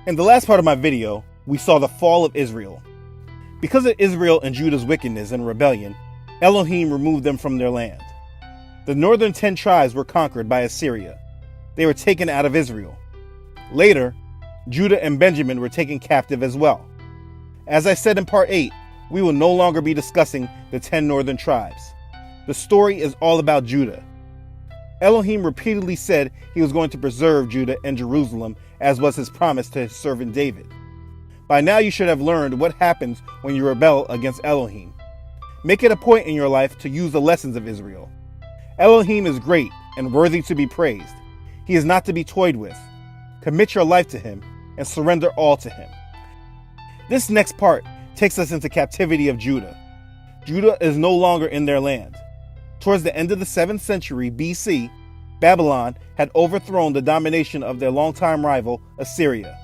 In the last part of my video, we saw the fall of Israel. Because of Israel and Judah's wickedness and rebellion, Elohim removed them from their land. The northern 10 tribes were conquered by Assyria. They were taken out of Israel. Later, Judah and Benjamin were taken captive as well. As I said in part 8, we will no longer be discussing the 10 northern tribes. The story is all about Judah. Elohim repeatedly said he was going to preserve Judah and Jerusalem, as was his promise to his servant David. By now you should have learned what happens when you rebel against Elohim. Make it a point in your life to use the lessons of Israel. Elohim is great and worthy to be praised. He is not to be toyed with. Commit your life to him and surrender all to him. This next part takes us into captivity of Judah. Judah is no longer in their land. Towards the end of the 7th century BC, Babylon had overthrown the domination of their longtime rival, Assyria.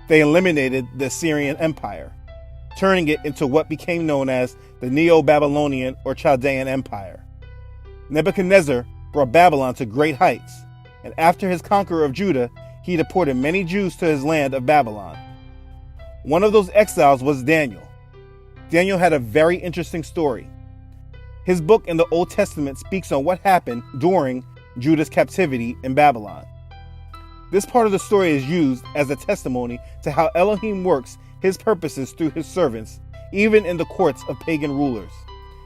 They eliminated the Assyrian Empire, turning it into what became known as the Neo-Babylonian or Chaldean Empire. Nebuchadnezzar brought Babylon to great heights, and after his conquer of Judah, he deported many Jews to his land of Babylon. One of those exiles was Daniel. Daniel had a very interesting story. His book in the Old Testament speaks on what happened during Judah's captivity in Babylon. This part of the story is used as a testimony to how Elohim works his purposes through his servants, even in the courts of pagan rulers.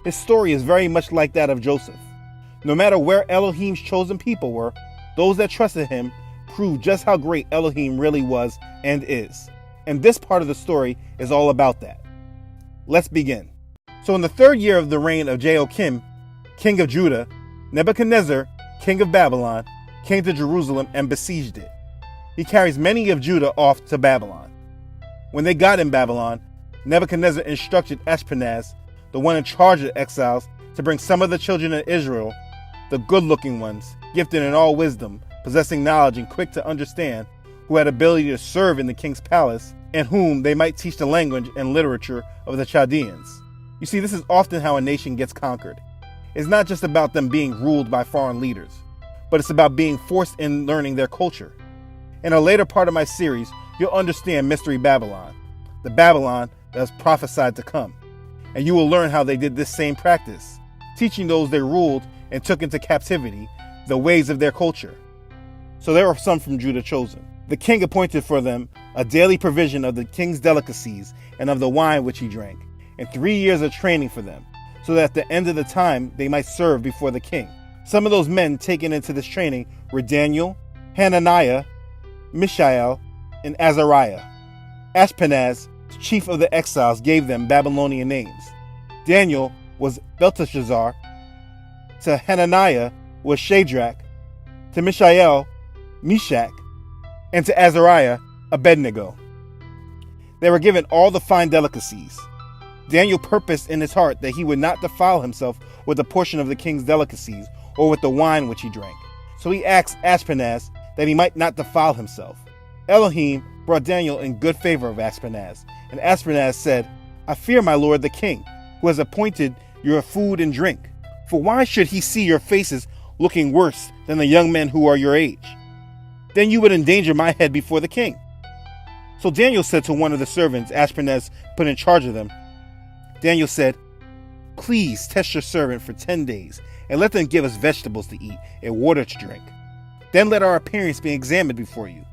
His story is very much like that of Joseph. No matter where Elohim's chosen people were, those that trusted him proved just how great Elohim really was and is. And this part of the story is all about that. Let's begin. So in the 3rd year of the reign of Jehoiakim, king of Judah, Nebuchadnezzar, king of Babylon, came to Jerusalem and besieged it. He carries many of Judah off to Babylon. When they got in Babylon, Nebuchadnezzar instructed Ashpenaz, the one in charge of the exiles, to bring some of the children of Israel, the good-looking ones, gifted in all wisdom, possessing knowledge and quick to understand, who had ability to serve in the king's palace, and whom they might teach the language and literature of the Chaldeans. You see, this is often how a nation gets conquered. It's not just about them being ruled by foreign leaders, but it's about being forced in learning their culture. In a later part of my series, you'll understand Mystery Babylon, the Babylon that was prophesied to come. And you will learn how they did this same practice, teaching those they ruled and took into captivity the ways of their culture. So there are some from Judah chosen. The king appointed for them a daily provision of the king's delicacies and of the wine which he drank, and 3 years of training for them, so that at the end of the time they might serve before the king. Some of those men taken into this training were Daniel, Hananiah, Mishael, and Azariah. Ashpenaz, chief of the exiles, gave them Babylonian names. Daniel was Belteshazzar, to Hananiah was Shadrach, to Mishael, Meshach, and to Azariah, Abednego. They were given all the fine delicacies. Daniel purposed in his heart that he would not defile himself with a portion of the king's delicacies or with the wine which he drank. So he asked Ashpenaz that he might not defile himself. Elohim brought Daniel in good favor of Ashpenaz, and Ashpenaz said, "I fear my lord the king, who has appointed your food and drink. For why should he see your faces looking worse than the young men who are your age? Then you would endanger my head before the king." So Daniel said to one of the servants Ashpenaz put in charge of them, Daniel said, "Please test your servant for 10 days, and let them give us vegetables to eat and water to drink. Then let our appearance be examined before you,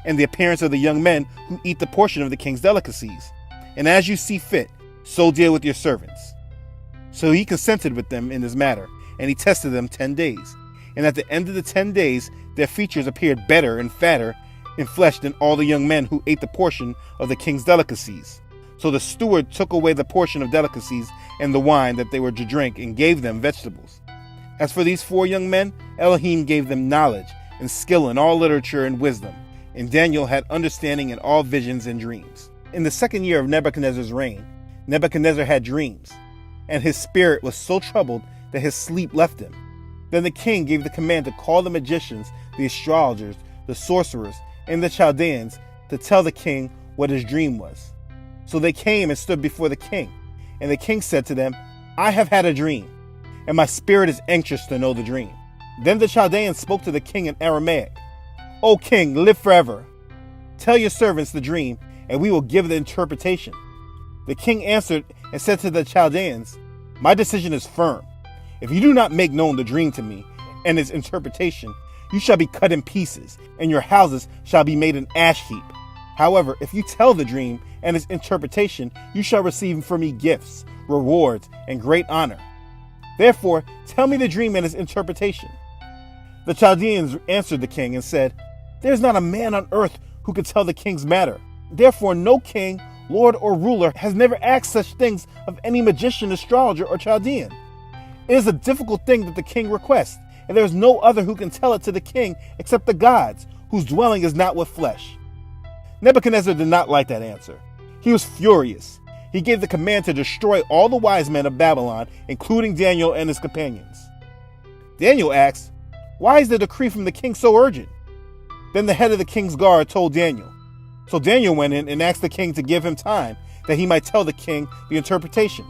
and the appearance of the young men who eat the portion of the king's delicacies. And as you see fit, so deal with your servants." So he consented with them in this matter, and he tested them 10 days. And at the end of the 10 days, their features appeared better and fatter in flesh than all the young men who ate the portion of the king's delicacies. So the steward took away the portion of delicacies and the wine that they were to drink and gave them vegetables. As for these 4 young men, Elohim gave them knowledge and skill in all literature and wisdom, and Daniel had understanding in all visions and dreams. In the 2nd year of Nebuchadnezzar's reign, Nebuchadnezzar had dreams, and his spirit was so troubled that his sleep left him. Then the king gave the command to call the magicians, the astrologers, the sorcerers, and the Chaldeans to tell the king what his dream was. So they came and stood before the king, and the king said to them, "I have had a dream, and my spirit is anxious to know the dream." Then the Chaldeans spoke to the king in Aramaic, "O king, live forever. Tell your servants the dream, and we will give the interpretation." The king answered and said to the Chaldeans, "My decision is firm. If you do not make known the dream to me and its interpretation, you shall be cut in pieces, and your houses shall be made an ash heap. However, if you tell the dream and its interpretation, you shall receive from me gifts, rewards, and great honor. Therefore, tell me the dream and its interpretation." The Chaldeans answered the king and said, "There is not a man on earth who could tell the king's matter. Therefore, no king, lord, or ruler has never asked such things of any magician, astrologer, or Chaldean. It is a difficult thing that the king requests, and there is no other who can tell it to the king except the gods, whose dwelling is not with flesh." Nebuchadnezzar did not like that answer. He was furious. He gave the command to destroy all the wise men of Babylon, including Daniel and his companions. Daniel asked, "Why is the decree from the king so urgent?" Then the head of the king's guard told Daniel. So Daniel went in and asked the king to give him time, that he might tell the king the interpretation.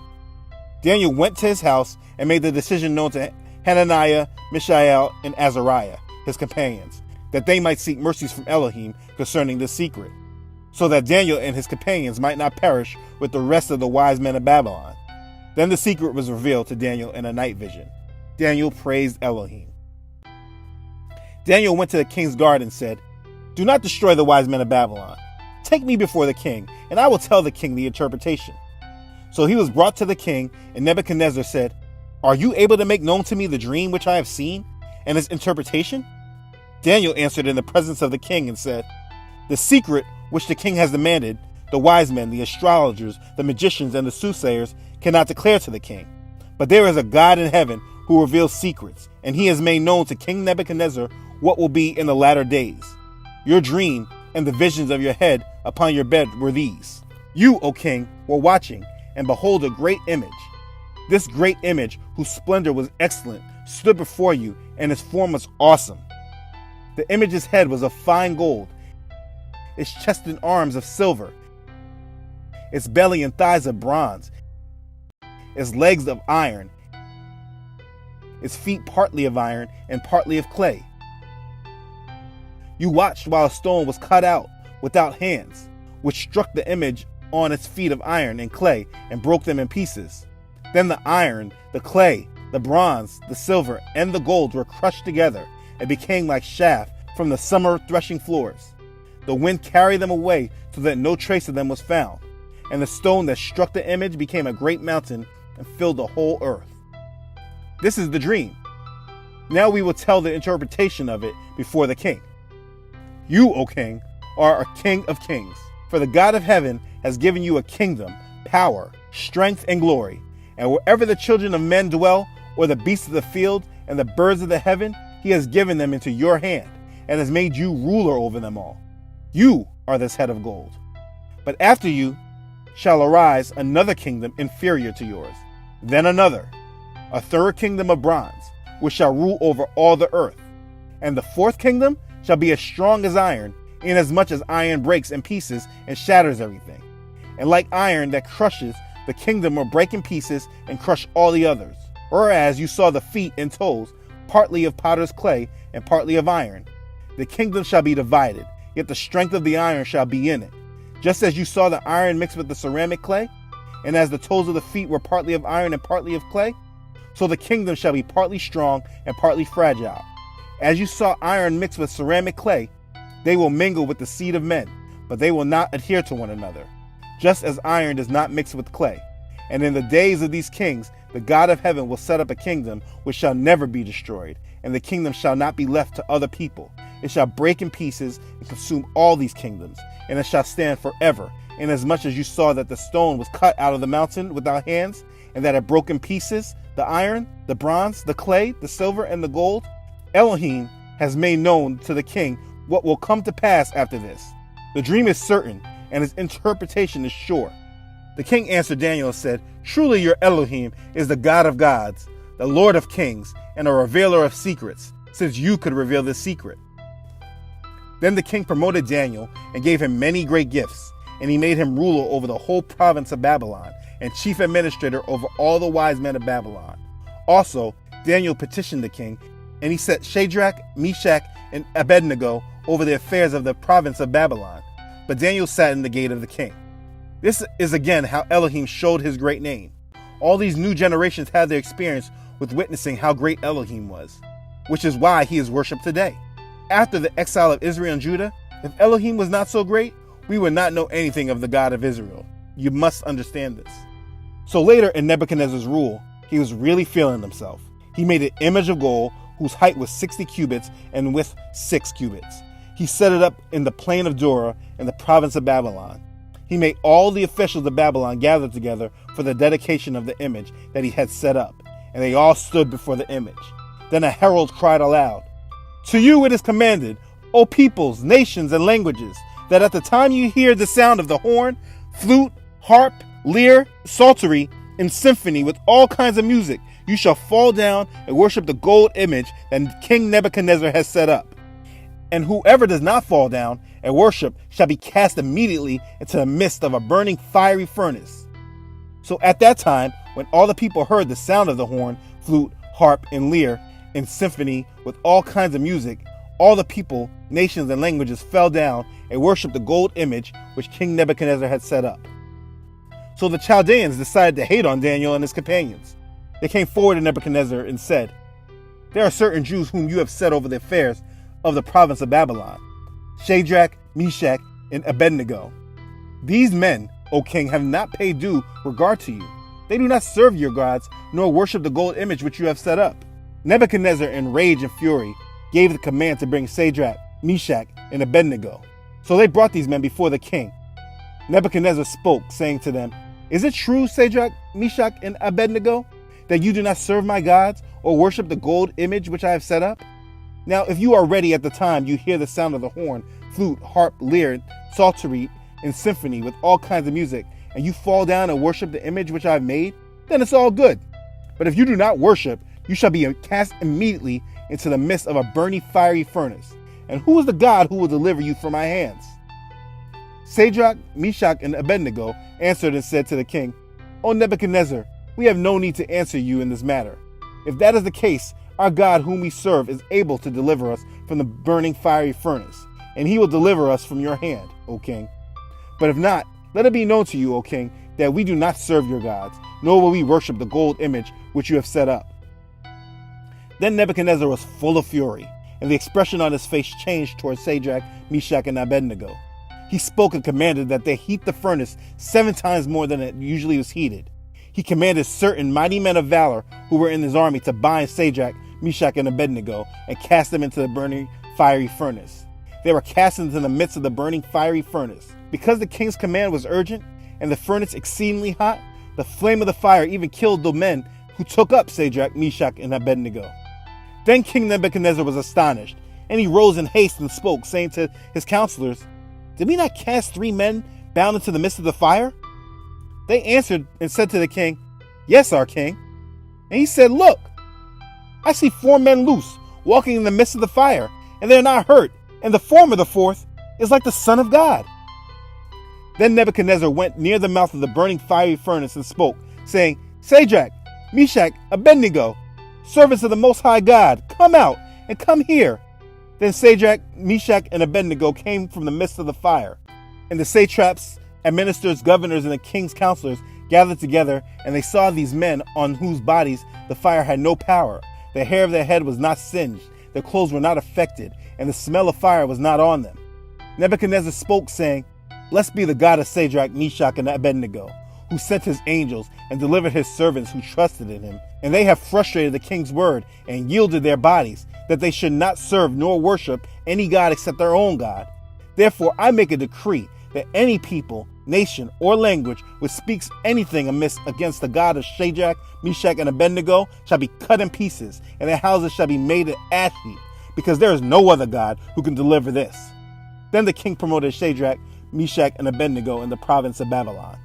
Daniel went to his house and made the decision known to Hananiah, Mishael, and Azariah, his companions, that they might seek mercies from Elohim concerning this secret, so that Daniel and his companions might not perish with the rest of the wise men of Babylon. Then the secret was revealed to Daniel in a night vision. Daniel praised Elohim. Daniel went to the king's guard and said, "Do not destroy the wise men of Babylon. Take me before the king, and I will tell the king the interpretation." So he was brought to the king, and Nebuchadnezzar said, "Are you able to make known to me the dream which I have seen, and its interpretation?" Daniel answered in the presence of the king and said, "The secret which the king has demanded, the wise men, the astrologers, the magicians, and the soothsayers cannot declare to the king. But there is a God in heaven who reveals secrets, and he has made known to King Nebuchadnezzar what will be in the latter days. Your dream and the visions of your head upon your bed were these. You, O king, were watching, and behold, a great image. This great image, whose splendor was excellent, stood before you, and its form was awesome. The image's head was of fine gold, its chest and arms of silver, its belly and thighs of bronze, its legs of iron, its feet partly of iron and partly of clay. You watched while a stone was cut out without hands, which struck the image on its feet of iron and clay and broke them in pieces. Then the iron, the clay, the bronze, the silver, and the gold were crushed together and became like chaff from the summer threshing floors. The wind carried them away so that no trace of them was found, and the stone that struck the image became a great mountain and filled the whole earth. This is the dream. Now we will tell the interpretation of it before the king. You, O king, are a king of kings, for the God of heaven has given you a kingdom, power, strength, and glory. And wherever the children of men dwell, or the beasts of the field, and the birds of the heaven, he has given them into your hand, and has made you ruler over them all. You are this head of gold. But after you shall arise another kingdom inferior to yours, then another, a third kingdom of bronze, which shall rule over all the earth. And the fourth kingdom shall be as strong as iron, inasmuch as iron breaks in pieces and shatters everything. And like iron that crushes, the kingdom will break in pieces and crush all the others. Whereas you saw the feet and toes, partly of potter's clay and partly of iron. The kingdom shall be divided, yet the strength of the iron shall be in it. Just as you saw the iron mixed with the ceramic clay, and as the toes of the feet were partly of iron and partly of clay, so the kingdom shall be partly strong and partly fragile. As you saw iron mixed with ceramic clay, they will mingle with the seed of men, but they will not adhere to one another, just as iron does not mix with clay. And in the days of these kings, the God of heaven will set up a kingdom which shall never be destroyed, and the kingdom shall not be left to other people. It shall break in pieces and consume all these kingdoms, and it shall stand forever. Inasmuch as you saw that the stone was cut out of the mountain without hands, and that it broke in pieces the iron, the bronze, the clay, the silver, and the gold, Elohim has made known to the king what will come to pass after this. The dream is certain, and its interpretation is sure. The king answered Daniel and said, Truly your Elohim is the God of gods, the Lord of kings, and a revealer of secrets, since you could reveal this secret. Then the king promoted Daniel and gave him many great gifts, and he made him ruler over the whole province of Babylon, and chief administrator over all the wise men of Babylon. Also, Daniel petitioned the king, and he set Shadrach, Meshach, and Abednego over the affairs of the province of Babylon. but Daniel sat in the gate of the king. This is again how Elohim showed his great name. All these new generations had their experience with witnessing how great Elohim was, which is why he is worshipped today. After the exile of Israel and Judah, if Elohim was not so great, we would not know anything of the God of Israel. You must understand this. So later in Nebuchadnezzar's rule, he was really feeling himself. He made an image of gold whose height was 60 cubits and width 6 cubits. He set it up in the plain of Dura in the province of Babylon. He made all the officials of Babylon gather together for the dedication of the image that he had set up, and they all stood before the image. Then a herald cried aloud, "To you it is commanded, O peoples, nations, and languages, that at the time you hear the sound of the horn, flute, harp, lyre, psaltery, and symphony with all kinds of music, you shall fall down and worship the gold image that King Nebuchadnezzar has set up. And whoever does not fall down and worship shall be cast immediately into the midst of a burning fiery furnace." So at that time, when all the people heard the sound of the horn, flute, harp, and lyre, and symphony with all kinds of music, all the people, nations, and languages fell down and worshipped the gold image which King Nebuchadnezzar had set up. So the Chaldeans decided to hate on Daniel and his companions. They came forward to Nebuchadnezzar and said, "There are certain Jews whom you have set over the affairs of the province of Babylon, Shadrach, Meshach, and Abednego. These men, O king, have not paid due regard to you. They do not serve your gods, nor worship the gold image which you have set up." Nebuchadnezzar, in rage and fury, gave the command to bring Shadrach, Meshach, and Abednego. So they brought these men before the king. Nebuchadnezzar spoke, saying to them, "Is it true, Shadrach, Meshach, and Abednego, that you do not serve my gods or worship the gold image which I have set up? Now, if you are ready at the time you hear the sound of the horn, flute, harp, lyre, psaltery, and symphony with all kinds of music, and you fall down and worship the image which I have made, then it's all good. But if you do not worship, you shall be cast immediately into the midst of a burning fiery furnace. And who is the God who will deliver you from my hands?" Shadrach, Meshach, and Abednego answered and said to the king, "O Nebuchadnezzar, we have no need to answer you in this matter. If that is the case, our God whom we serve is able to deliver us from the burning fiery furnace, and he will deliver us from your hand, O king. But if not, let it be known to you, O king, that we do not serve your gods, nor will we worship the gold image which you have set up." Then Nebuchadnezzar was full of fury, and the expression on his face changed towards Shadrach, Meshach, and Abednego. He spoke and commanded that they heat the furnace 7 times more than it usually was heated. He commanded certain mighty men of valor who were in his army to bind Shadrach, Meshach, and Abednego and cast them into the burning fiery furnace. They were cast into the midst of the burning fiery furnace. Because the king's command was urgent and the furnace exceedingly hot, the flame of the fire even killed the men who took up Shadrach, Meshach, and Abednego. Then King Nebuchadnezzar was astonished, and he rose in haste and spoke, saying to his counselors, "Did we not cast 3 men bound into the midst of the fire?" They answered and said to the king, "Yes, our king." And he said, "Look, I see 4 men loose, walking in the midst of the fire, and they are not hurt, and the form of the 4th is like the Son of God." Then Nebuchadnezzar went near the mouth of the burning fiery furnace and spoke, saying, "Shadrach, Meshach, Abednego, servants of the Most High God, come out and come here." Then Shadrach, Meshach, and Abednego came from the midst of the fire. And the satraps, administrators, governors, and the king's counselors gathered together, and they saw these men on whose bodies the fire had no power. The hair of their head was not singed, their clothes were not affected, and the smell of fire was not on them. Nebuchadnezzar spoke, saying, "Blessed be the God of Shadrach, Meshach, and Abednego, who sent his angels and delivered his servants who trusted in him. And they have frustrated the king's word and yielded their bodies, that they should not serve nor worship any god except their own God. Therefore I make a decree that any people, nation, or language which speaks anything amiss against the God of Shadrach, Meshach, and Abednego shall be cut in pieces, and their houses shall be made an ash heap, because there is no other God who can deliver this." Then the king promoted Shadrach, Meshach, and Abednego in the province of Babylon.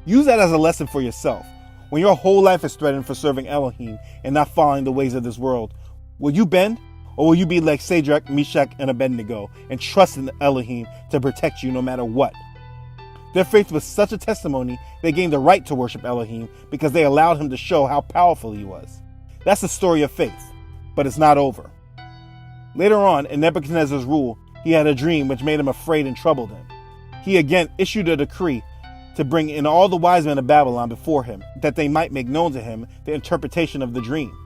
Use that as a lesson for yourself. When your whole life is threatened for serving Elohim and not following the ways of this world, will you bend, or will you be like Shadrach, Meshach, and Abednego and trust in Elohim to protect you no matter what? Their faith was such a testimony, they gained the right to worship Elohim because they allowed him to show how powerful he was. That's the story of faith, but it's not over. Later on, in Nebuchadnezzar's rule, he had a dream which made him afraid and troubled him. he again issued a decree to bring in all the wise men of Babylon before him, that they might make known to him the interpretation of the dream.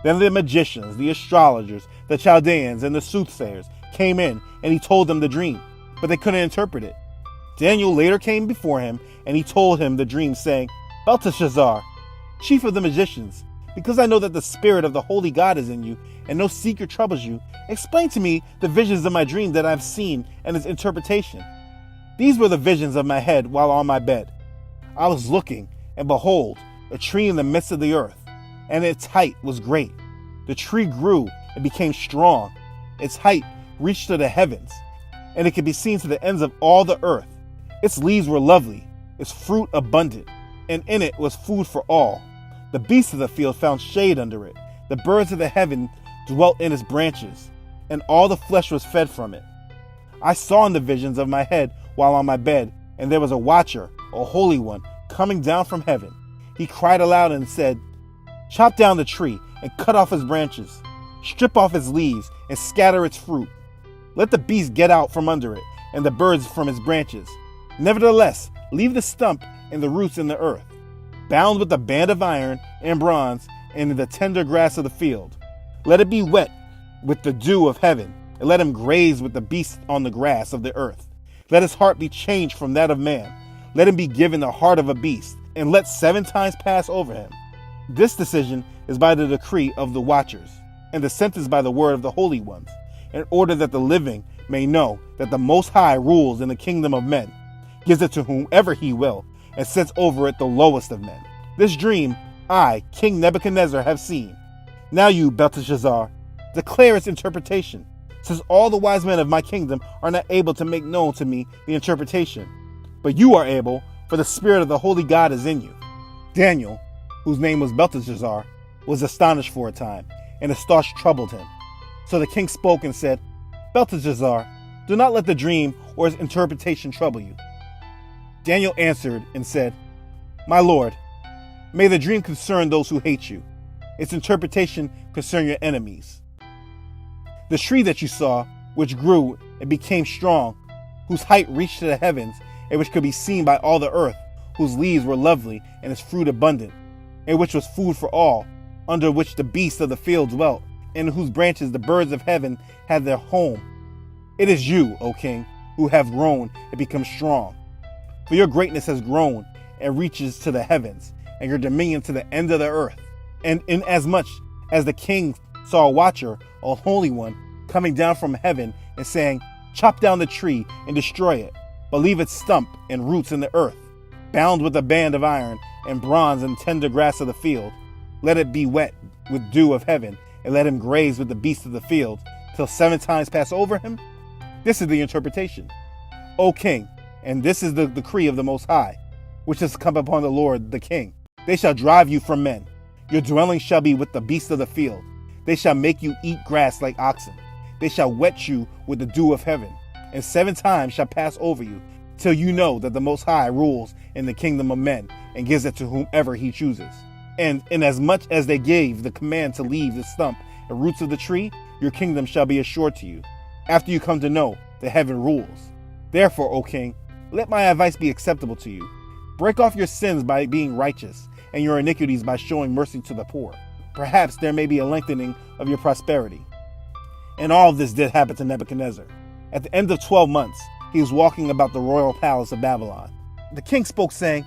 Then the magicians, the astrologers, the Chaldeans, and the soothsayers came in, and he told them the dream, but they couldn't interpret it. Daniel later came before him, and he told him the dream, saying, Belteshazzar, chief of the magicians, because I know that the spirit of the holy God is in you, and no secret troubles you, explain to me the visions of my dream that I have seen and its interpretation. These were the visions of my head while on my bed. I was looking, and behold, a tree in the midst of the earth, and its height was great. The tree grew and became strong. Its height reached to the heavens, and it could be seen to the ends of all the earth. Its leaves were lovely, its fruit abundant, and in it was food for all. The beasts of the field found shade under it. The birds of the heaven dwelt in its branches, and all the flesh was fed from it. I saw in the visions of my head while on my bed, and there was a watcher, a holy one, coming down from heaven. He cried aloud and said, Chop down the tree and cut off its branches. Strip off its leaves and scatter its fruit. Let the beasts get out from under it, and the birds from its branches. Nevertheless, leave the stump and the roots in the earth, bound with a band of iron and bronze and in the tender grass of the field. Let it be wet with the dew of heaven, and let him graze with the beasts on the grass of the earth. Let his heart be changed from that of man. Let him be given the heart of a beast, and let 7 times pass over him. This decision is by the decree of the watchers, and the sentence by the word of the holy ones, in order that the living may know that the Most High rules in the kingdom of men, gives it to whomever he will, and sets over it the lowest of men. This dream I, King Nebuchadnezzar, have seen. Now you, Belteshazzar, declare its interpretation, since all the wise men of my kingdom are not able to make known to me the interpretation. But you are able, for the spirit of the holy God is in you. Daniel, whose name was Belteshazzar, was astonished for a time, and his thoughts troubled him. So the king spoke and said, Belteshazzar, do not let the dream or its interpretation trouble you. Daniel answered and said, My lord, may the dream concern those who hate you, its interpretation concern your enemies. The tree that you saw, which grew and became strong, whose height reached to the heavens, and which could be seen by all the earth, whose leaves were lovely and its fruit abundant, and which was food for all, under which the beasts of the field dwelt, and in whose branches the birds of heaven had their home. It is you, O king, who have grown and become strong. For your greatness has grown and reaches to the heavens, and your dominion to the end of the earth. And inasmuch as the king saw a watcher, a holy one, coming down from heaven and saying, Chop down the tree and destroy it, but leave its stump and roots in the earth, bound with a band of iron and bronze and tender grass of the field. Let it be wet with dew of heaven, and let him graze with the beasts of the field, till 7 times pass over him? This is the interpretation, O king, and this is the decree of the Most High, which has come upon the Lord the king. They shall drive you from men. Your dwelling shall be with the beasts of the field. They shall make you eat grass like oxen. They shall wet you with the dew of heaven, and 7 times shall pass over you, till you know that the Most High rules in the kingdom of men, and gives it to whomever he chooses. And inasmuch as they gave the command to leave the stump and roots of the tree, your kingdom shall be assured to you, after you come to know that heaven rules. Therefore, O king, let my advice be acceptable to you. Break off your sins by being righteous, and your iniquities by showing mercy to the poor. Perhaps there may be a lengthening of your prosperity. And all of this did happen to Nebuchadnezzar. At the end of 12 months, he was walking about the royal palace of Babylon. The king spoke, saying,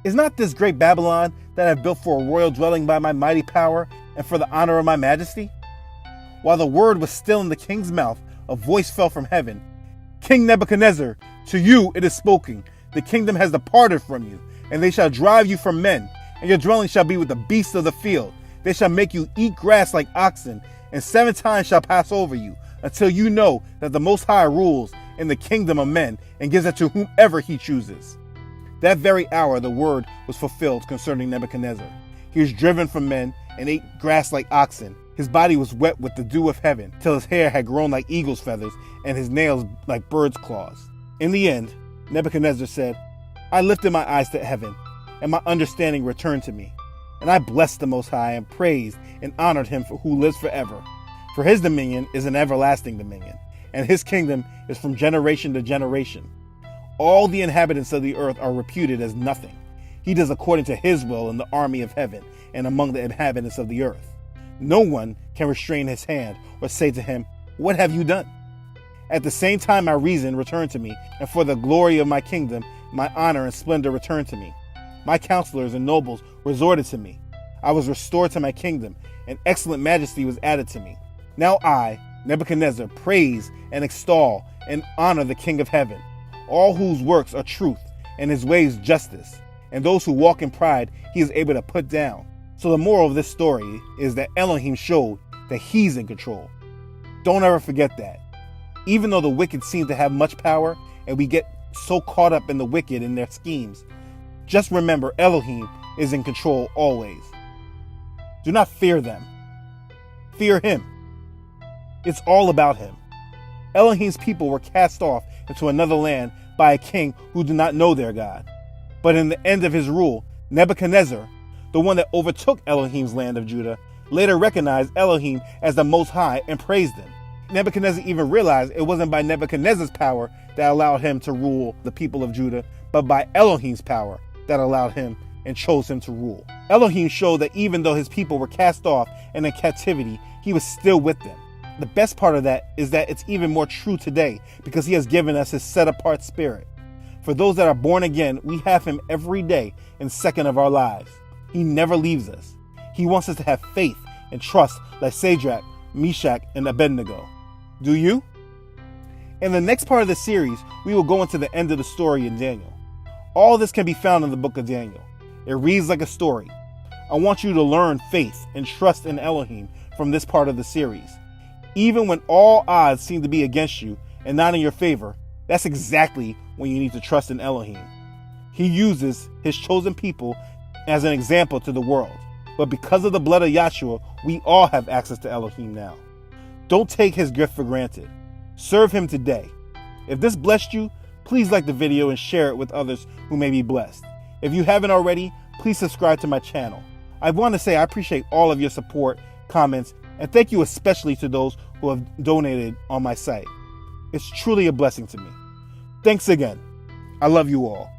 Is not this great Babylon that I have built for a royal dwelling by my mighty power and for the honor of my majesty? While the word was still in the king's mouth, a voice fell from heaven. King Nebuchadnezzar, to you it is spoken. The kingdom has departed from you, and they shall drive you from men, and your dwelling shall be with the beasts of the field. They shall make you eat grass like oxen, and 7 times shall pass over you, until you know that the Most High rules in the kingdom of men, and gives it to whomever he chooses. That very hour the word was fulfilled concerning Nebuchadnezzar. He was driven from men, and ate grass like oxen. His body was wet with the dew of heaven, till his hair had grown like eagle's feathers, and his nails like bird's claws. In the end, Nebuchadnezzar said, I lifted my eyes to heaven, and my understanding returned to me. And I blessed the Most High, and praised and honored him who lives forever. For his dominion is an everlasting dominion, and his kingdom is from generation to generation. All the inhabitants of the earth are reputed as nothing. He does according to his will in the army of heaven and among the inhabitants of the earth. No one can restrain his hand or say to him, "What have you done?" At the same time, my reason returned to me, and for the glory of my kingdom, my honor and splendor returned to me. My counselors and nobles resorted to me. I was restored to my kingdom, and excellent majesty was added to me. Now I, Nebuchadnezzar, praise and extol and honor the King of heaven, all whose works are truth and his ways justice, and those who walk in pride he is able to put down. So the moral of this story is that Elohim showed that he's in control. Don't ever forget that. Even though the wicked seem to have much power and we get so caught up in the wicked and their schemes, just remember Elohim is in control always. Do not fear them. Fear him. It's all about him. Elohim's people were cast off into another land by a king who did not know their God. But in the end of his rule, Nebuchadnezzar, the one that overtook Elohim's land of Judah, later recognized Elohim as the Most High and praised him. Nebuchadnezzar even realized it wasn't by Nebuchadnezzar's power that allowed him to rule the people of Judah, but by Elohim's power that allowed him and chose him to rule. Elohim showed that even though his people were cast off and in captivity, he was still with them. The best part of that is that it's even more true today because he has given us his set-apart spirit. For those that are born again, we have him every day and second of our lives. He never leaves us. He wants us to have faith and trust like Shadrach, Meshach, and Abednego. Do you? In the next part of the series, we will go into the end of the story in Daniel. All this can be found in the book of Daniel. It reads like a story. I want you to learn faith and trust in Elohim from this part of the series. Even when all odds seem to be against you and not in your favor, that's exactly when you need to trust in Elohim. He uses his chosen people as an example to the world. But because of the blood of Yahshua, we all have access to Elohim now. Don't take his gift for granted. Serve him today. If this blessed you, please like the video and share it with others who may be blessed. If you haven't already, please subscribe to my channel. I want to say I appreciate all of your support, comments, and thank you especially to those who have donated on my site. It's truly a blessing to me. Thanks again. I love you all.